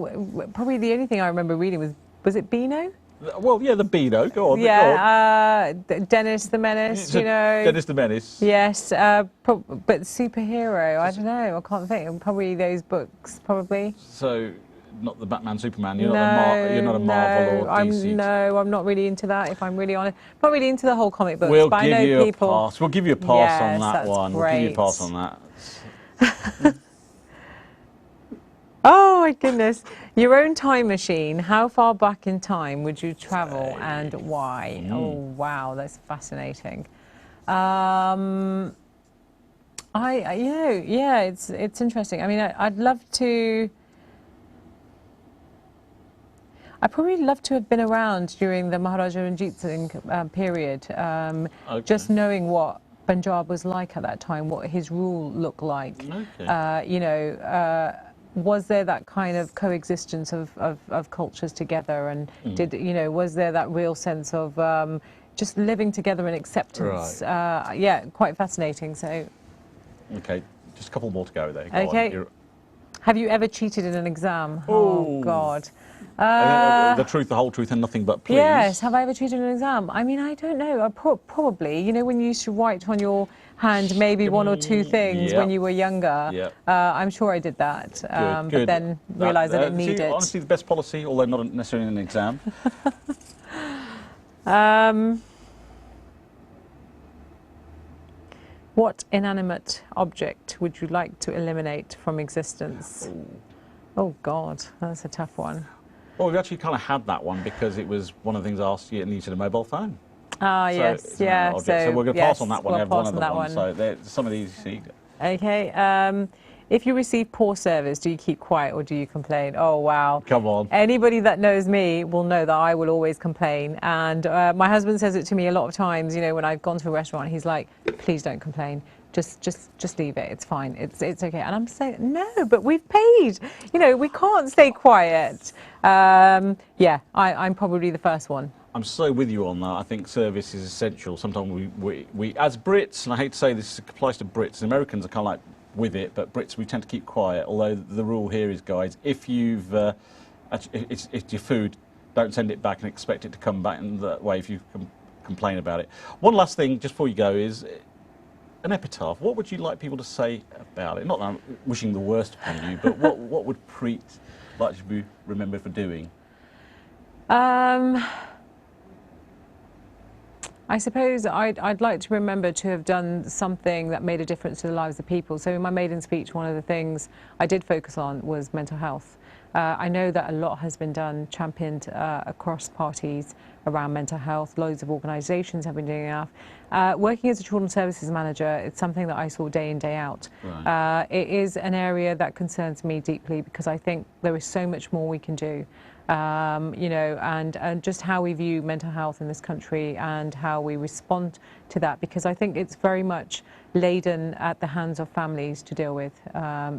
probably the only thing I remember reading was it Beano? Well, yeah, the Beano. Go on. Yeah, Dennis the Menace. You know. Dennis the Menace. Yes, but superhero. I don't know. I can't think. Probably those books. Probably. So, not the Batman, Superman. You're not a Marvel or DC. No, I'm not really into that. If I'm really honest, not really into the whole comic books. We'll but I give know you people. a pass. We'll give you a pass on Yes, that that's one. We'll give you a pass on that. Oh my goodness! Your own time machine. How far back in time would you travel and why? Oh wow, that's fascinating. It's interesting. I mean, I'd love to. I'd probably love to have been around during the Maharaja Ranjit Singh period, just knowing what Punjab was like at that time, what his rule looked like. Okay. Was there that kind of coexistence of cultures together, and was there that real sense of just living together and acceptance? Right. Yeah, quite fascinating. So. Okay, just a couple more to go there. Go Okay. on. Have you ever cheated in an exam? Oh. Oh God. The truth, the whole truth, and nothing but please. Yes. Have I ever cheated in an exam? I mean, I don't know. Probably. You know, when you used to write on your hand maybe one or two things when you were younger. Yeah. I'm sure I did that. Good. But then realised I didn't need it. Honestly, the best policy, although not necessarily in an exam. What inanimate object would you like to eliminate from existence? Oh God, that's a tough one. Well, we've actually kind of had that one because it was one of the things asked you and you said a mobile phone. Ah, So yes, it's an yeah. object. So we're going to pass on that one. We'll We have one pass on other that one. So some of these you see. Okay. If you receive poor service, do you keep quiet or do you complain? Oh, wow. Come on. Anybody that knows me will know that I will always complain. And my husband says it to me a lot of times, you know, when I've gone to a restaurant, he's like, please don't complain. Just leave it. It's fine. It's okay. And I'm saying, no, but we've paid. You know, we can't stay quiet. Yeah, I'm probably the first one. I'm so with you on that. I think service is essential. Sometimes we as Brits, and I hate to say this applies to Brits, and Americans are kind of like with it, but Brits, we tend to keep quiet. Although the rule here is, guys, if you've, it's your food, don't send it back and expect it to come back in that way if you complain about it. One last thing, just before you go, is an epitaph. What would you like people to say about it? Not that I'm wishing the worst upon you, but what would Preet like to be remembered for doing? I suppose I'd like to remember to have done something that made a difference to the lives of people. So in my maiden speech, one of the things I did focus on was mental health. I know that a lot has been done, championed across parties around mental health. Loads of organisations have been doing enough. Working as a children's services manager, it's something that I saw day in, day out. Right. It is an area that concerns me deeply because I think there is so much more we can do. You know, and just how we view mental health in this country and how we respond to that, because I think it's very much laden at the hands of families to deal with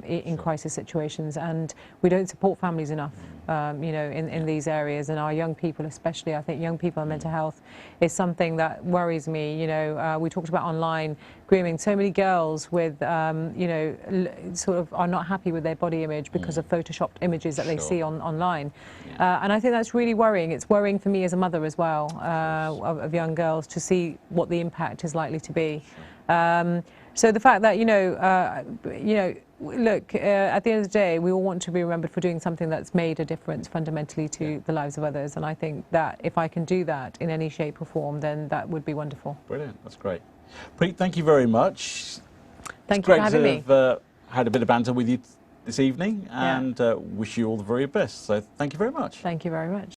in crisis situations, and we don't support families enough, you know, in these areas, and our young people especially. I think young people and mental health is something that worries me. You know, we talked about online grooming. So many girls with, you know, sort of are not happy with their body image because of photoshopped images that they see online. And I think that's really worrying. It's worrying for me as a mother as well, of young girls, to see what the impact is likely to be. So the fact that, you know, look, at the end of the day, we all want to be remembered for doing something that's made a difference fundamentally to the lives of others. And I think that if I can do that in any shape or form, then that would be wonderful. Brilliant. That's great. Preet, thank you very much. Thank you for having me. It's great to have had a bit of banter with you this evening, and wish you all the very best. So thank you very much. Thank you very much.